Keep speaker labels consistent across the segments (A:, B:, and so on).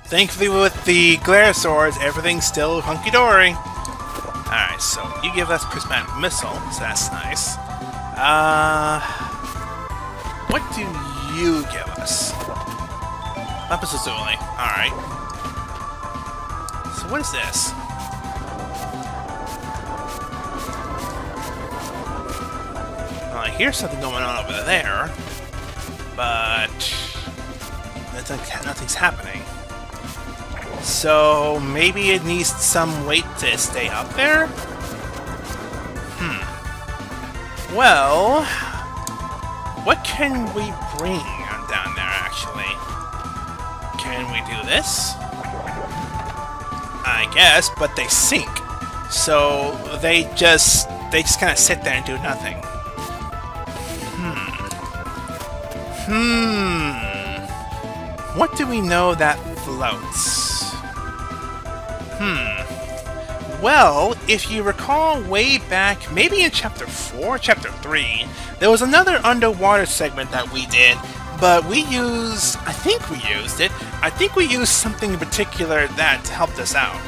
A: Thankfully, with the glare swords, everything's still hunky-dory. Alright, so you give us prismatic missile, so that's nice. What do you give us? Lapis Lazuli. Alright. So what is this? Well, I hear something going on over there, but nothing's happening. So maybe it needs some weight to stay up there? Well, what can we bring down there, actually? Can we do this? I guess, but they sink. So they just kind of sit there and do nothing. What do we know that floats? Well, if you recall way back, maybe in Chapter 4, Chapter 3, there was another underwater segment that we did, but we used... I think we used something in particular that helped us out.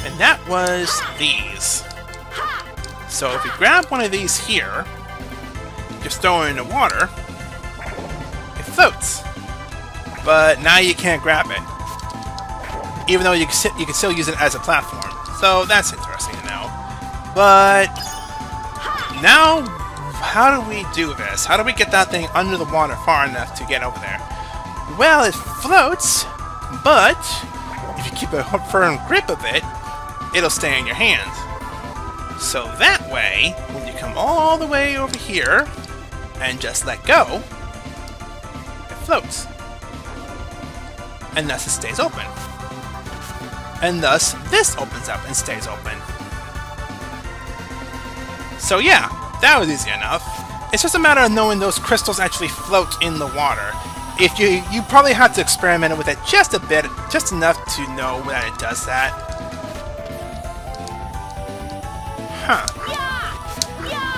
A: And that was these. So if you grab one of these here, just throw it in the water, it floats. But now you can't grab it. Even though you can still use it as a platform. So that's interesting to know. But now, how do we do this? How do we get that thing under the water far enough to get over there? Well, it floats, but if you keep a firm grip of it, it'll stay in your hand. So that way, when you come all the way over here and just let go, it floats. And thus it stays open. And thus, this opens up and stays open. So yeah, that was easy enough. It's just a matter of knowing those crystals actually float in the water. If you probably have to experiment with it just a bit, just enough to know that it does that.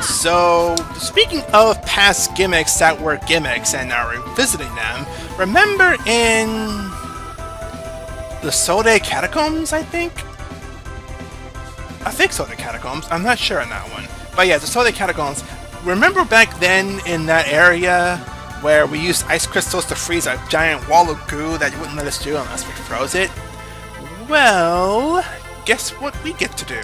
A: So, speaking of past gimmicks that were gimmicks and are revisiting them, remember in the Sode Catacombs, I think Sode Catacombs. I'm not sure on that one. But yeah, the Sode Catacombs. Remember back then in that area where we used ice crystals to freeze a giant wall of goo that you wouldn't let us do unless we froze it? Well, guess what we get to do?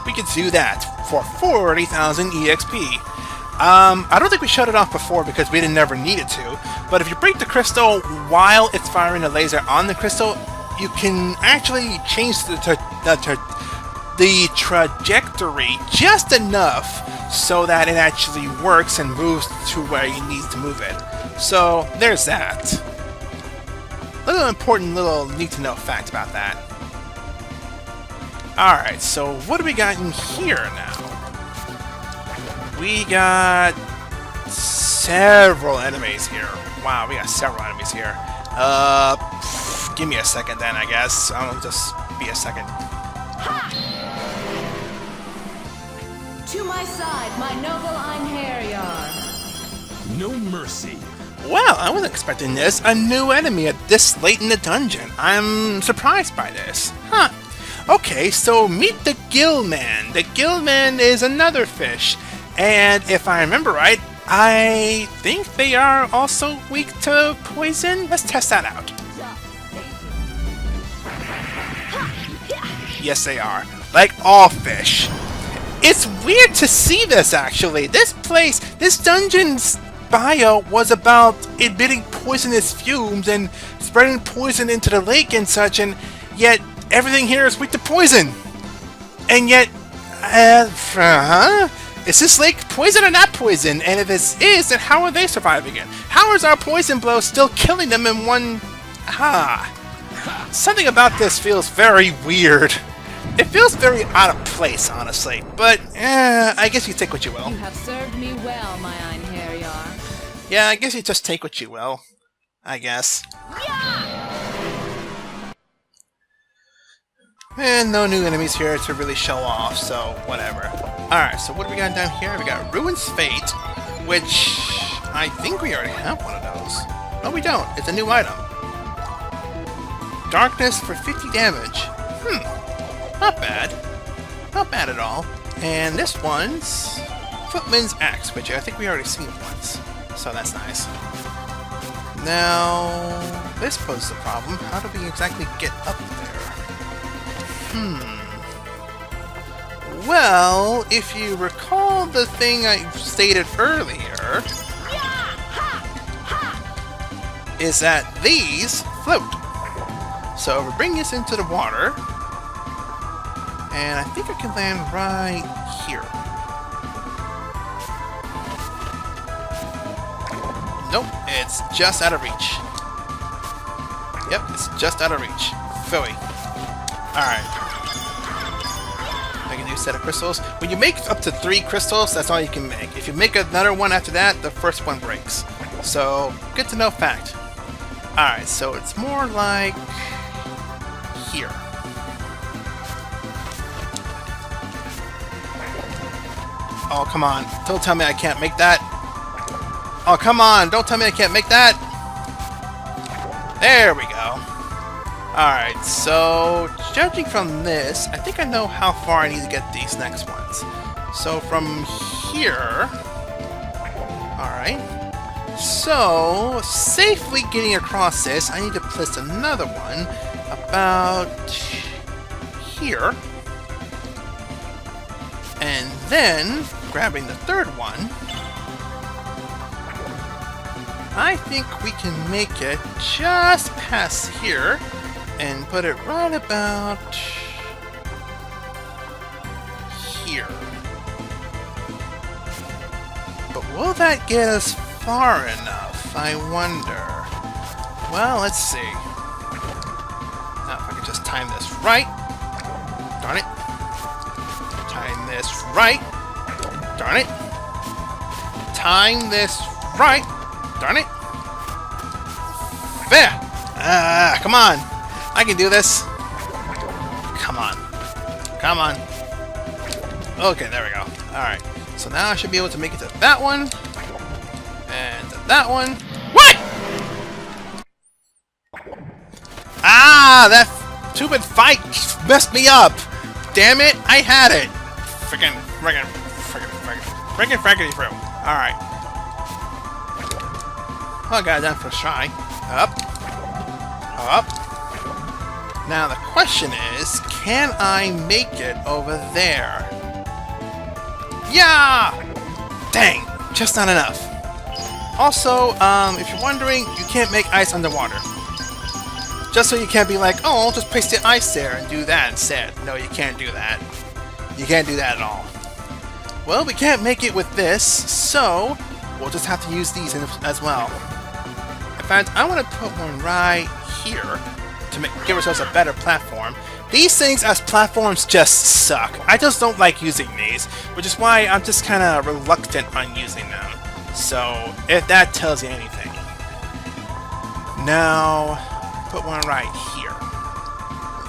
A: We could do that for 40,000 EXP. I don't think we shut it off before because we never needed to, but if you break the crystal while it's firing a laser on the crystal, you can actually change the trajectory just enough so that it actually works and moves to where you need to move it. So there's that. Little important little need-to-know fact about that. Alright, so what do we got in here now? We got several enemies here. Wow, we got several enemies here. Give me a second then, I guess. I'll just be a second.
B: To my side, my noble Einherjar.
C: No mercy.
A: Well, I wasn't expecting this. A new enemy at this late in the dungeon. I'm surprised by this. Okay, so meet the Gillman. The Gillman is another fish. And if I remember right, I think they are also weak to poison. Let's test that out. Yes, they are. Like all fish. It's weird to see this, actually. This place, this dungeon's bio was about emitting poisonous fumes and spreading poison into the lake and such, and yet everything here is weak to poison. And yet, is this lake poison or not poison? And if it is, then how are they surviving it? How is our poison blow still killing them in one... Something about this feels very weird. It feels very out of place, honestly. But, I guess you take what you will.
B: You have served me well, my Einherjar.
A: Yeah, I guess you just take what you will. I guess. And no new enemies here to really show off, so whatever. Alright, so what do we got down here? We got Ruin's Fate, which I think we already have one of those. No, we don't. It's a new item. Darkness for 50 damage. Not bad. Not bad at all. And this one's Footman's Axe, which I think we already seen once. So that's nice. Now, this poses a problem. How do we exactly get up there? Well, if you recall the thing I stated earlier, is that these float. So we bring this into the water, and I think I can land right here. Nope, it's just out of reach. Yep, it's just out of reach. Philly. Alright. Make a new set of crystals. When you make up to 3 crystals, that's all you can make. If you make another one after that, the first one breaks. So, good to know fact. Alright, so it's more like here. Oh, come on. Don't tell me I can't make that. Oh, come on. Don't tell me I can't make that. There we go. Alright, so judging from this, I think I know how far I need to get these next ones. So from here... Alright. So, safely getting across this, I need to place another one about here. And then, grabbing the third one, I think we can make it just past here and put it right about here. But will that get us far enough? I wonder. Well, let's see. Now, if I could just time this right. Darn it. Time this right. Darn it. Time this right. Darn it. There! Come on! I can do this! Come on. Come on. Okay, there we go. Alright. So now I should be able to make it to that one. And to that one. What?! Ah! That stupid fight messed me up! Damn it! I had it! Freaking fraggity fruit. Alright. Well, I got it done for a try. Up. Up. Now the question is, can I make it over there? Yeah! Dang, just not enough. Also, if you're wondering, you can't make ice underwater. Just so you can't be like, oh, I'll just place the ice there and do that instead. No, you can't do that. You can't do that at all. Well, we can't make it with this, so we'll just have to use these as well. In fact, I want to put one right here to give ourselves a better platform. These things as platforms just suck. I just don't like using these, which is why I'm just kind of reluctant on using them. So, if that tells you anything. Now, put one right here.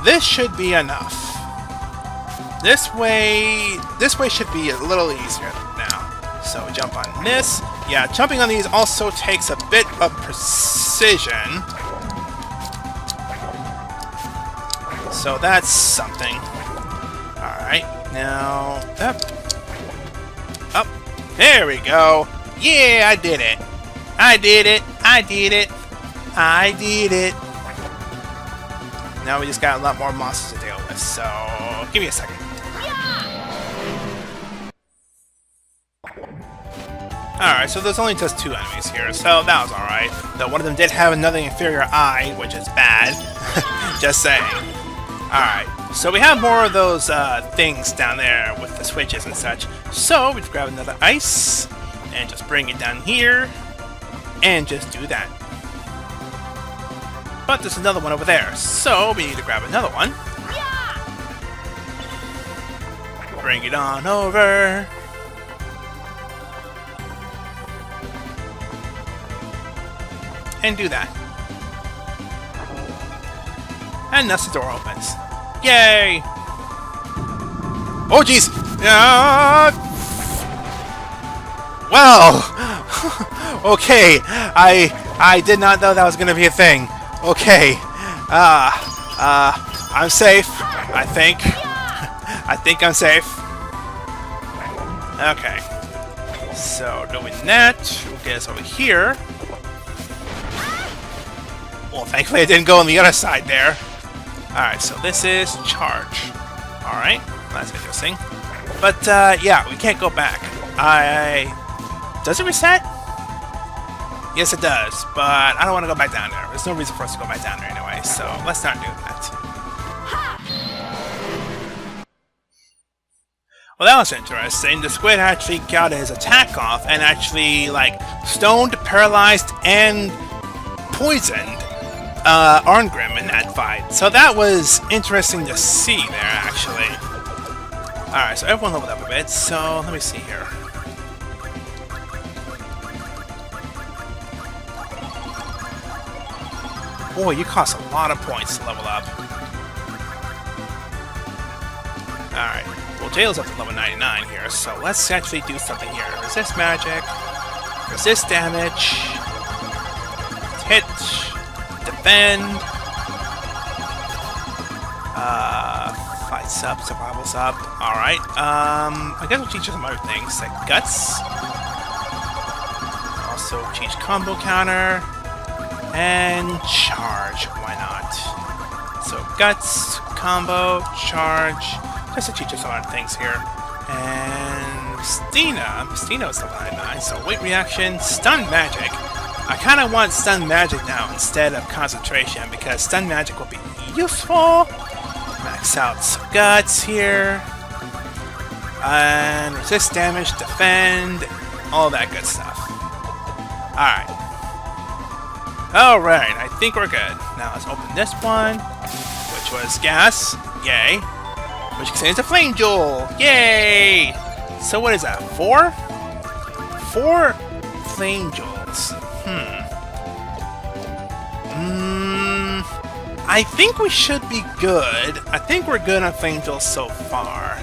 A: This should be enough. This way should be a little easier now. So, jump on this. Yeah, jumping on these also takes a bit of precision. So that's something. Alright, now up. Up. There we go. Yeah, I did it. I did it. I did it. I did it. Now we just got a lot more monsters to deal with, so give me a second. Alright, so there's only just 2 enemies here, so that was alright. Though one of them did have another inferior eye, which is bad. Just saying. Alright, so we have more of those things down there with the switches and such. So we just grab another ice, and just bring it down here, and just do that. But there's another one over there, so we need to grab another one. Bring it on over. And do that. And thus the door opens. Yay! Oh jeez! Well, okay. I did not know that was gonna be a thing. Okay. I'm safe. I think. I think I'm safe. Okay. So doing that will get us over here. Well, thankfully I didn't go on the other side there. Alright, so this is charge. Alright, that's interesting. But, yeah, we can't go back. Does it reset? Yes, it does, but I don't want to go back down there. There's no reason for us to go back down there anyway, so let's not do that. Well, that was interesting. The squid actually got his attack off and actually, like, stoned, paralyzed, and poisoned Arngrim in that fight. So that was interesting to see there, actually. Alright, so everyone leveled up a bit, so let me see here. Boy, you cost a lot of points to level up. Alright, well Jail's up to level 99 here, so let's actually do something here. Resist magic, resist damage, hit, defend, fights up, survival's up. Alright, I guess we'll teach you some other things, like guts. Also teach combo counter, and charge, why not? So guts, combo, charge, just to teach us some other things here. And Stina is level 99, so weight reaction, stun magic. I kind of want stun magic now instead of concentration because stun magic will be useful. Max out some guts here. And resist damage, defend, all that good stuff. Alright. Alright, I think we're good. Now let's open this one, which was gas. Yay. Which contains a flame jewel. Yay! So what is that? 4? 4 flame jewels. I think we should be good. I think we're good on flame jewels so far.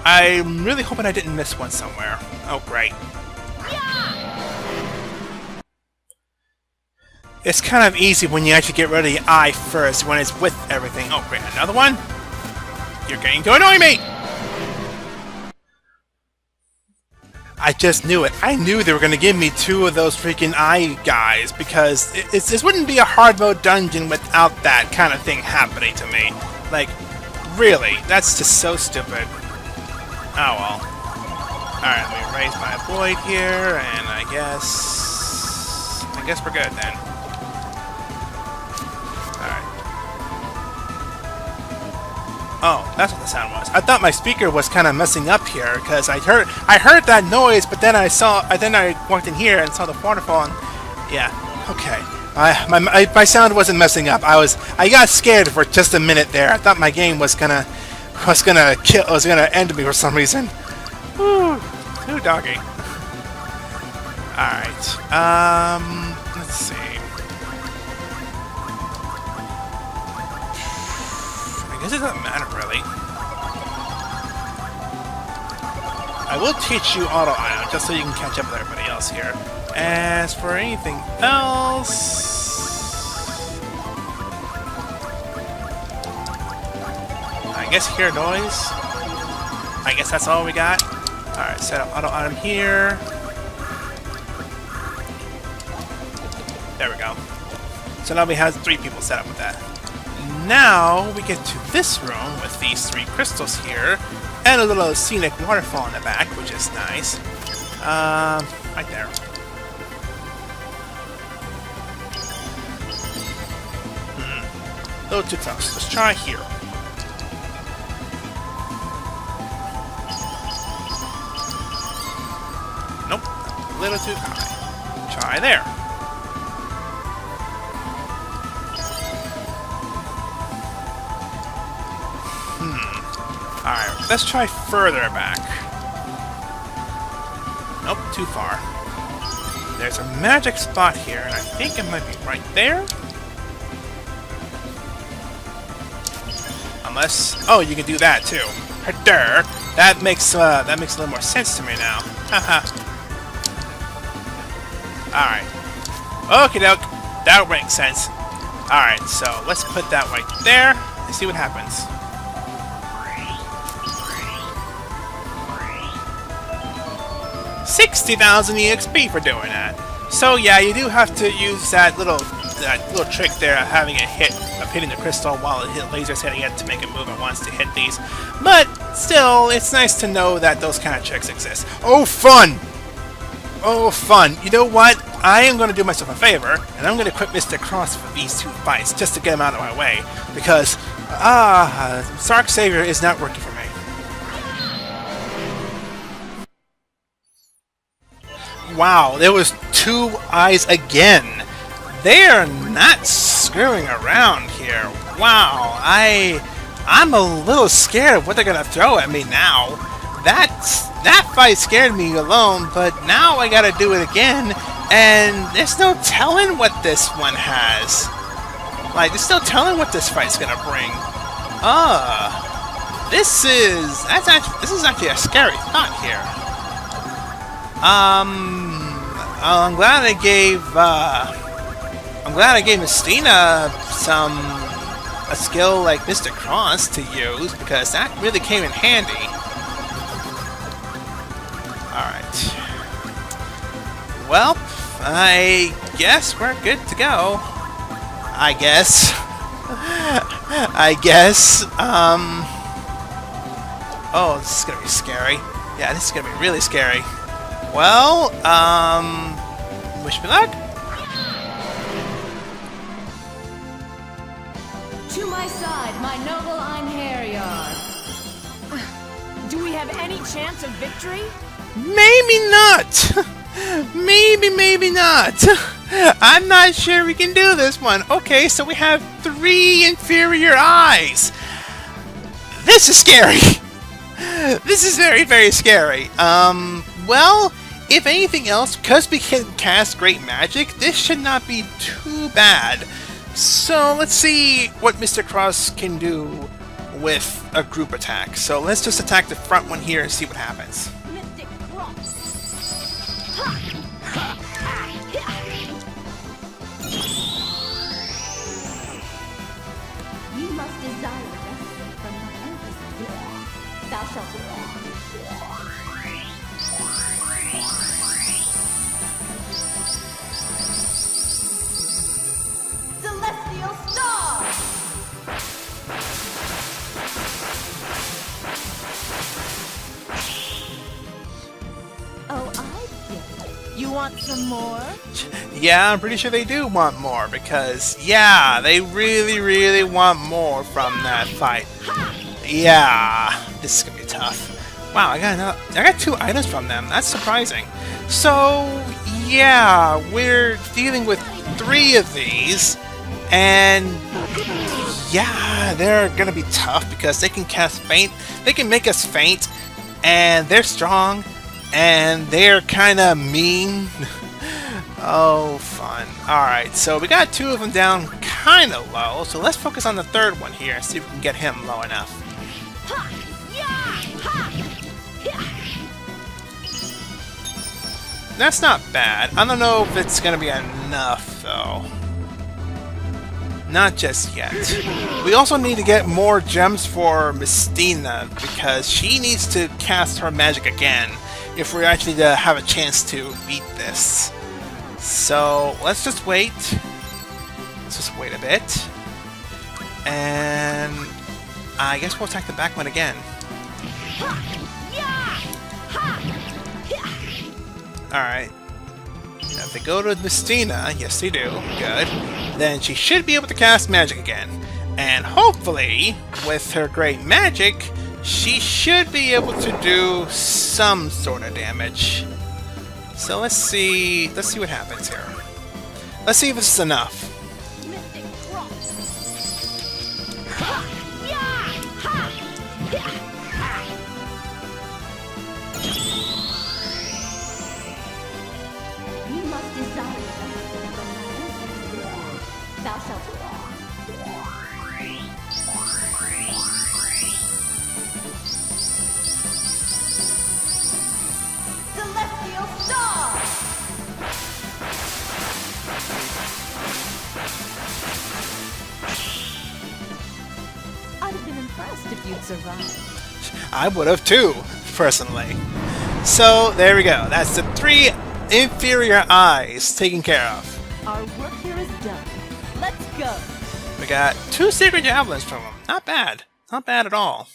A: I'm really hoping I didn't miss one somewhere. Oh, great. It's kind of easy when you actually get rid of the eye first, when it's with everything. Oh, great. Another one? You're getting to annoy me! I just knew it. I knew they were going to give me 2 of those freaking eye guys, because this wouldn't be a hard mode dungeon without that kind of thing happening to me. Like, really? That's just so stupid. Oh well. Alright, let me raise my void here, and I guess we're good then. Oh, that's what the sound was. I thought my speaker was kind of messing up here because I heard that noise, but then I walked in here and saw the waterfall. And, yeah, okay. My sound wasn't messing up. I got scared for just a minute there. I thought my game was gonna end me for some reason. Woo, doggy. All right. Let's see. I guess it doesn't matter, really. I will teach you auto item, just so you can catch up with everybody else here. As for anything else... I guess hear noise. I guess that's all we got. Alright, set up auto item here. There we go. So now we have 3 people set up with that. Now we get to this room with these 3 crystals here, and a little scenic waterfall in the back, which is nice. Right there. A little too close. Let's try here. Nope, a little too high. Try there. Alright, let's try further back. Nope, too far. There's a magic spot here, and I think it might be right there. I'm almost. Oh, you can do that too. Herder. That makes a little more sense to me now. Haha. Alright. Okie doke. That'll make sense. Alright, so let's put that right there and see what happens. $60,000 EXP for doing that. So yeah, you do have to use that little trick there of having it hitting the crystal while it lasers hitting it to make it move at once to hit these. But still, it's nice to know that those kind of tricks exist. Oh, fun! Oh, fun! You know what? I am going to do myself a favor, and I'm going to equip Mr. Cross for these two fights, just to get him out of my way, because, Sark Savior is not working for me. Wow, there was 2 eyes again. They are not screwing around here. Wow, I'm a little scared of what they're going to throw at me now. That fight scared me alone, but now I gotta do it again, and there's no telling what this one has. Like, there's no telling what this fight's gonna bring. This is actually a scary thought here. I'm glad I gave Mystina a skill like Mr. Cross to use, because that really came in handy. Alright. Well, I guess we're good to go. I guess. Oh, this is gonna be scary. Yeah, this is gonna be really scary. Well, wish me luck.
B: To my side, my noble Einherjar.
C: Do we have any chance of victory?
A: Maybe not! Maybe not! I'm not sure we can do this one. Okay, so we have 3 inferior eyes! This is scary! This is very, very scary. Well, if anything else, because we can cast great magic, this should not be too bad. So let's see what Mr. Cross can do with a group attack. So let's just attack the front one here and see what happens.
B: You must desire rescue from my endless. Thou shalt Celestial Star! Oh, I get it.
C: You want some more?
A: Yeah, I'm pretty sure they do want more, because, yeah, they really, really want more from that fight. Yeah, this is gonna be tough. Wow, I got 2 items from them. That's surprising. So, yeah, we're dealing with 3 of these, and yeah, they're gonna be tough because they can cast faint. They can make us faint, and they're strong, and they're kind of mean. Oh, fun. Alright, so we got 2 of them down kind of low, so let's focus on the 3rd one here and see if we can get him low enough. That's not bad. I don't know if it's gonna be enough, though. Not just yet. We also need to get more gems for Mystina, because she needs to cast her magic again if we're actually to have a chance to beat this. So let's just wait. Let's just wait a bit. And I guess we'll attack the back one again. Alright. Now if they go to Mystina, yes they do, good, then she should be able to cast magic again. And hopefully, with her great magic, she should be able to do some sort of damage. So let's see what happens here. Let's see if this is enough.
B: You must desire rescue from my endless. Thou shalt
C: survived.
A: I would have too, personally. So, there we go. That's the 3 inferior eyes taken care of.
C: Our work here is done. Let's go.
A: We got 2 Sacred Javelins from them. Not bad. Not bad at all.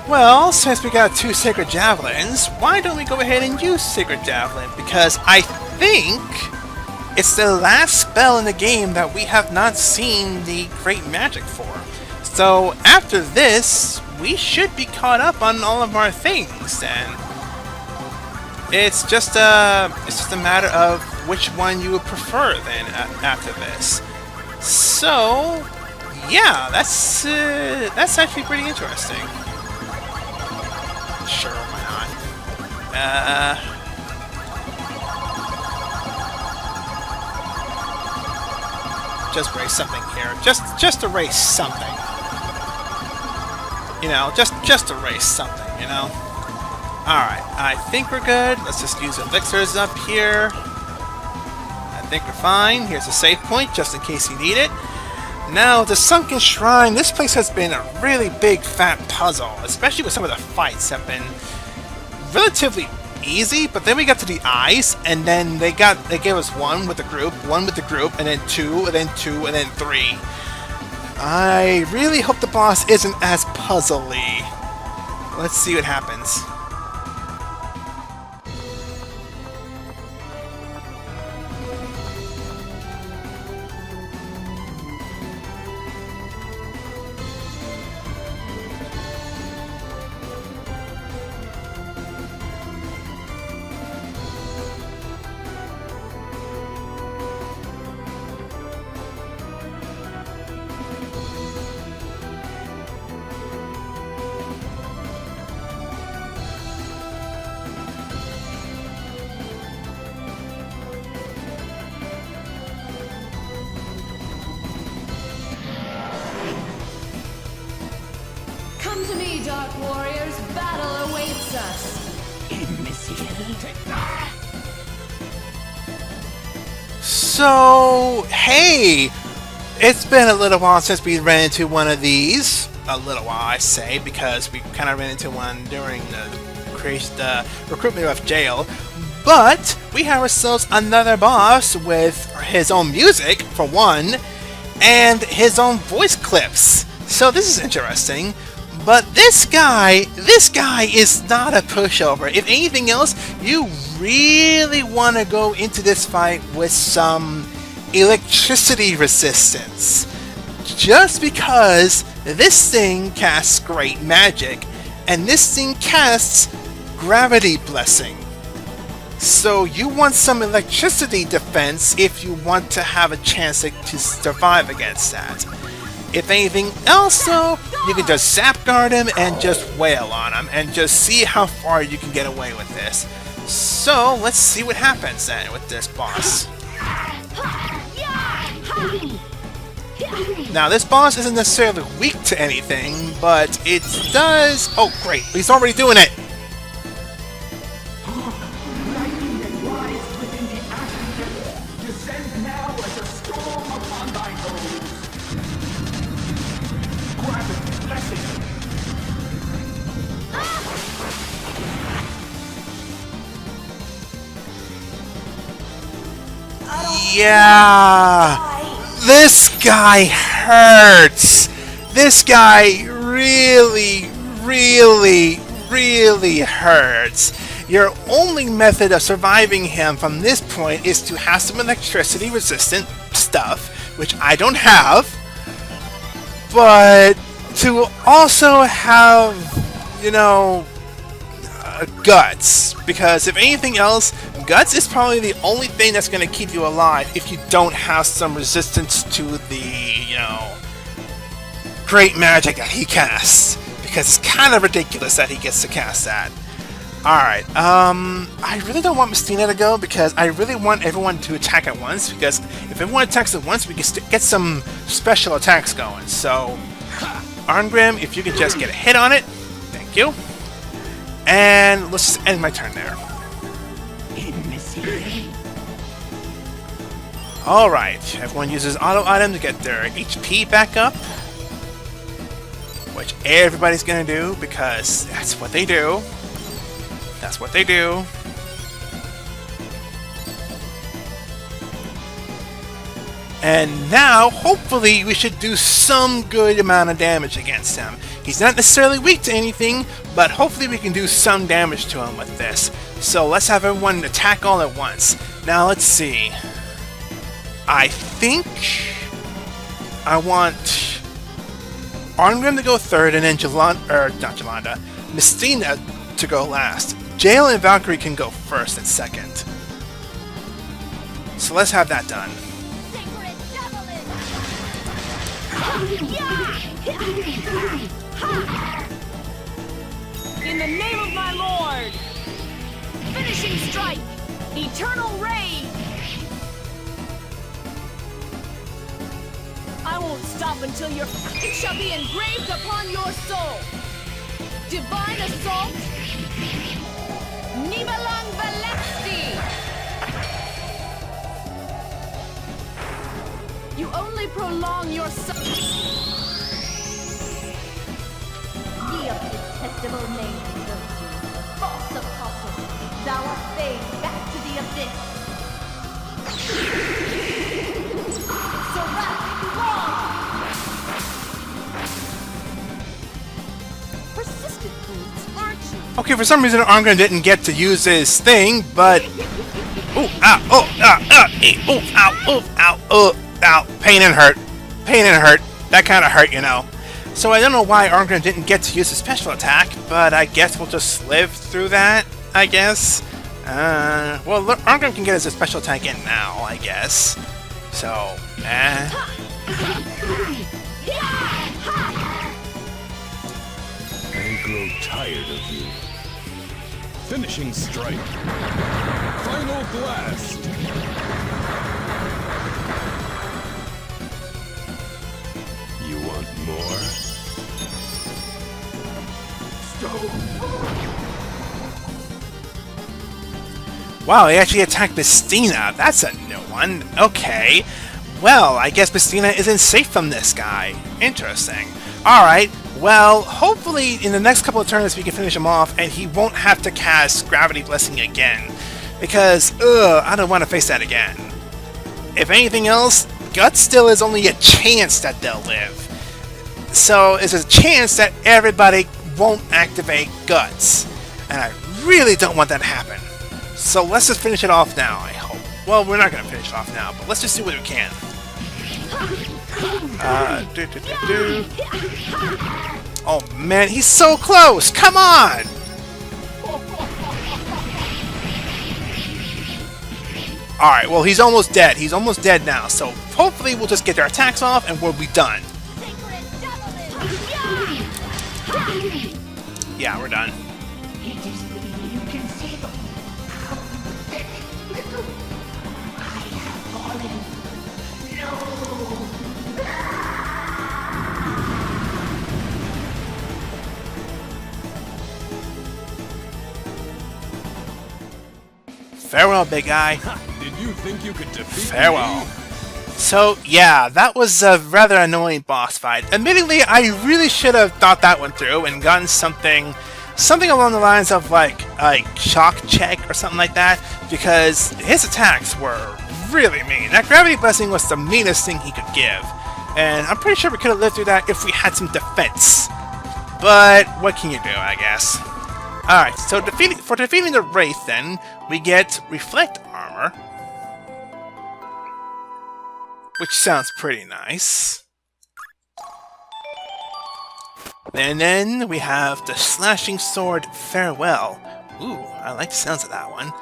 A: Well, since we got 2 Sacred Javelins, why don't we go ahead and use Sacred Javelin? Because I think it's the last spell in the game that we have not seen the Great Magic for. So, after this, we should be caught up on all of our things, and it's just a matter of which one you would prefer then after this. So, yeah, that's actually pretty interesting. Sure, why not? Just erase something here. Just erase something. You know, just erase something, you know? Alright, I think we're good. Let's just use elixirs up here. I think we're fine. Here's a save point, just in case you need it. Now, the Sunken Shrine, this place has been a really big fat puzzle, especially with some of the fights have been relatively easy, but then we got to the eyes, and then they gave us one with the group, and then 2, and then 2, and then 3. I really hope the boss isn't as puzzly. Let's see what happens.
C: Come to me, Dark Warriors. Battle awaits us.
A: So, hey! It's been a little while since we ran into one of these. A little while, I say, because we kind of ran into one during the recruitment of jail. But we have ourselves another boss with his own music, for one, and his own voice clips. So this is interesting. But this guy is not a pushover. If anything else, you really want to go into this fight with some electricity resistance. Just because this thing casts great magic, and this thing casts Gravity Blessing. So you want some electricity defense if you want to have a chance to survive against that. If anything else, though, you can just zap guard him and just wail on him and just see how far you can get away with this. So, let's see what happens then with this boss. Now, this boss isn't necessarily weak to anything, but it does... Oh, great. He's already doing it! Yeah, this guy hurts. This guy really, really, really hurts. Your only method of surviving him from this point is to have some electricity resistant stuff, which I don't have, but to also have, you know, guts, because if anything else, guts is probably the only thing that's going to keep you alive if you don't have some resistance to the, you know, great magic that he casts, because it's kind of ridiculous that he gets to cast that. Alright, I really don't want Mystina to go, because I really want everyone to attack at once, because if everyone attacks at once, we can get some special attacks going. So, Arngrim, if you could just get a hit on it, thank you. And let's just end my turn there. Alright, everyone uses auto item to get their HP back up. which everybody's gonna do because that's what they do. That's what they do. And now, hopefully, we should do some good amount of damage against him. He's not necessarily weak to anything, but hopefully we can do some damage to him with this. So let's have everyone attack all at once. Now, let's see. I think I want Arngrim to go third, and then Mystina to go last. Jail and Valkyrie can go first and second. So let's have that done.
C: In the name of my lord! Finishing strike! Eternal rage! I won't stop until it shall be engraved upon your soul! Divine assault! Nibalang Valexti! You only prolong your
B: Ye of detestable name and virtue, false apostle, thou art fain back to the abyss. Seraphic law! Persistent fools, aren't you?
A: Okay, for some reason Arngrim didn't get to use his thing, but... Ooh, ow, oh, ooh, ow, ow, ow, pain and hurt. Pain and hurt. That kind of hurt, you know. So I don't know why Arngrim didn't get to use his special attack, but I guess we'll just live through that, I guess. Well, Arngrim can get his special attack in now, I guess. So,
D: I grow tired of you. Finishing strike. Final blast. You want more?
A: wow, he actually attacked Mystina. That's a new one. Okay. Well, I guess Mystina isn't safe from this guy. Interesting. Alright, well, hopefully in the next couple of turns we can finish him off and he won't have to cast Gravity Blessing again. Because, I don't want to face that again. If anything else, Guts still is only a chance that they'll live. So, it's a chance that everybody won't activate Guts. And I really don't want that to happen. So let's just finish it off now, I hope. Well, we're not going to finish it off now, but let's just do what we can. Oh man, he's so close! Come on! Alright, well he's almost dead. He's almost dead now, so hopefully we'll just get their attacks off and we'll be done. Yeah, we're done. Farewell, big guy.
D: Did you think you could defeat
A: Farewell.
D: me?
A: So, yeah, that was a rather annoying boss fight. Admittedly, I really should have thought that one through and gotten something along the lines of like shock check or something like that, because his attacks were really mean. That Gravity Blessing was the meanest thing he could give, and I'm pretty sure we could have lived through that if we had some defense. But what can you do, I guess? Alright, so for defeating the Wraith, then, we get Reflect Armor, which sounds pretty nice. And then we have the Slashing Sword Farewell. Ooh, I like the sounds of that one.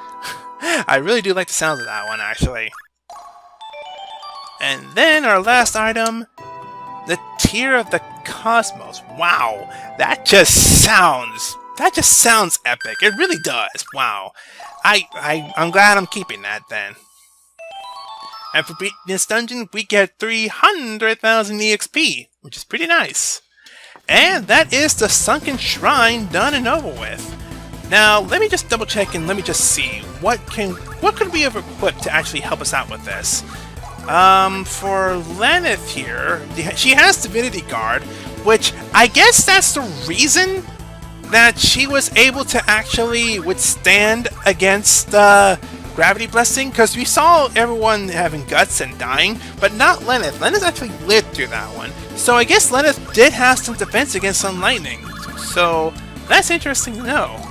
A: I really do like the sounds of that one, actually. And then our last item, the Tear of the Cosmos. Wow, that just sounds epic. It really does. Wow. I'm glad I'm keeping that then. And for beating this dungeon, we get 300,000 EXP, which is pretty nice. And that is the Sunken Shrine done and over with. Now, let me just double check and let me just see what could we have equipped to actually help us out with this. For Lenneth here, she has Divinity Guard, which I guess that's the reason that she was able to actually withstand against Gravity Blessing, because we saw everyone having guts and dying, but not Lenneth. Lenneth actually lived through that one. So I guess Lenneth did have some defense against some lightning. So that's interesting to know.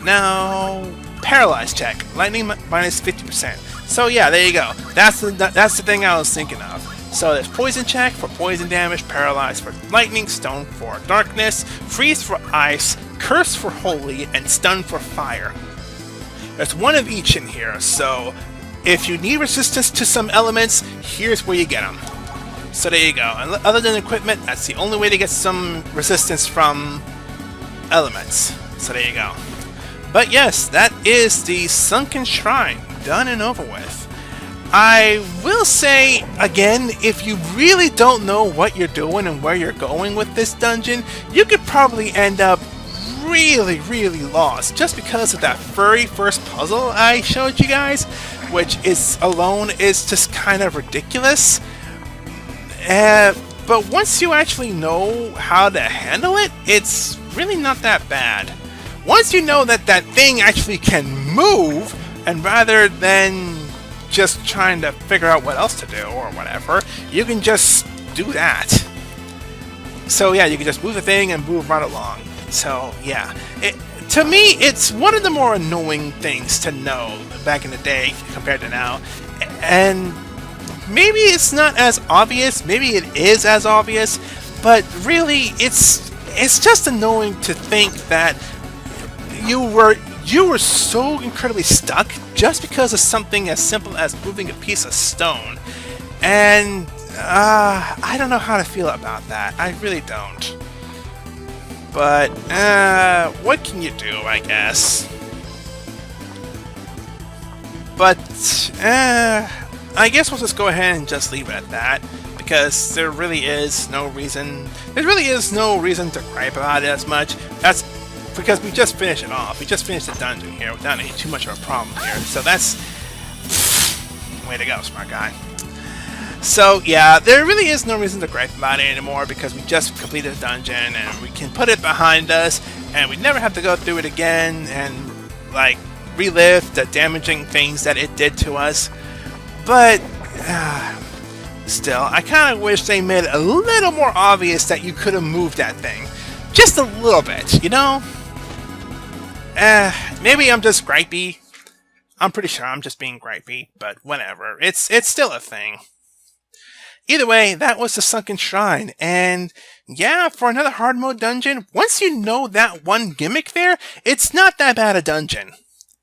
A: Now, paralyzed check. Lightning minus 50%. So yeah, there you go. That's the thing I was thinking of. So there's poison check for poison damage, paralyzed for lightning, stone for darkness, freeze for ice, curse for holy, and stun for fire. There's one of each in here, so if you need resistance to some elements, here's where you get them. So there you go. And other than equipment, that's the only way to get some resistance from elements. So there you go. But yes, that is the Sunken Shrine, done and over with. I will say, again, if you really don't know what you're doing and where you're going with this dungeon, you could probably end up really lost just because of that very first puzzle I showed you guys, which is alone is just kind of ridiculous. But once you actually know how to handle it, it's really not that bad. Once you know that that thing actually can move, and rather than just trying to figure out what else to do or whatever, you can just do that. So yeah, you can just move the thing and move right along. So yeah, to me, it's one of the more annoying things to know back in the day compared to now. And maybe it's not as obvious, maybe it is as obvious, but really it's just annoying to think that you were so incredibly stuck just because of something as simple as moving a piece of stone. And I don't know how to feel about that. I really don't. But what can you do, I guess? But I guess we'll just go ahead and just leave it at that, because there really is no reason to gripe about it as much. That's because we just finished it off. We just finished the dungeon here without any too much of a problem here. So that's way to go, smart guy. So yeah, there really is no reason to gripe about it anymore, because we just completed the dungeon and we can put it behind us, and we never have to go through it again and like relive the damaging things that it did to us. But still, I kind of wish they made it a little more obvious that you could have moved that thing. Just a little bit, you know? Maybe I'm just gripey. I'm pretty sure I'm just being gripey, but whatever. It's still a thing. Either way, that was the Sunken Shrine, and yeah, for another hard mode dungeon, once you know that one gimmick there, it's not that bad a dungeon.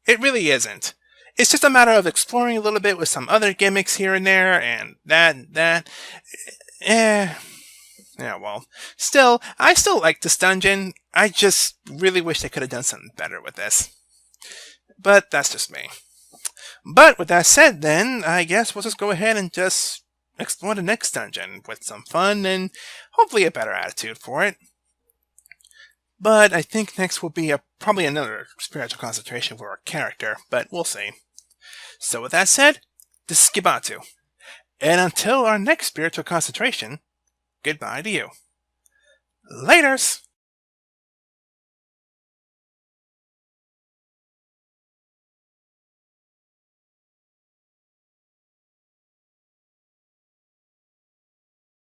A: It really isn't. It's just a matter of exploring a little bit with some other gimmicks here and there, and that. Yeah, well, still, I still like this dungeon. I just really wish they could have done something better with this. But that's just me. But with that said, then, I guess we'll just go ahead and just explore the next dungeon with some fun and hopefully a better attitude for it. But I think next will be probably another spiritual concentration for our character, but we'll see. So with that said, this is Skibatu. And until our next spiritual concentration, goodbye to you. Laters!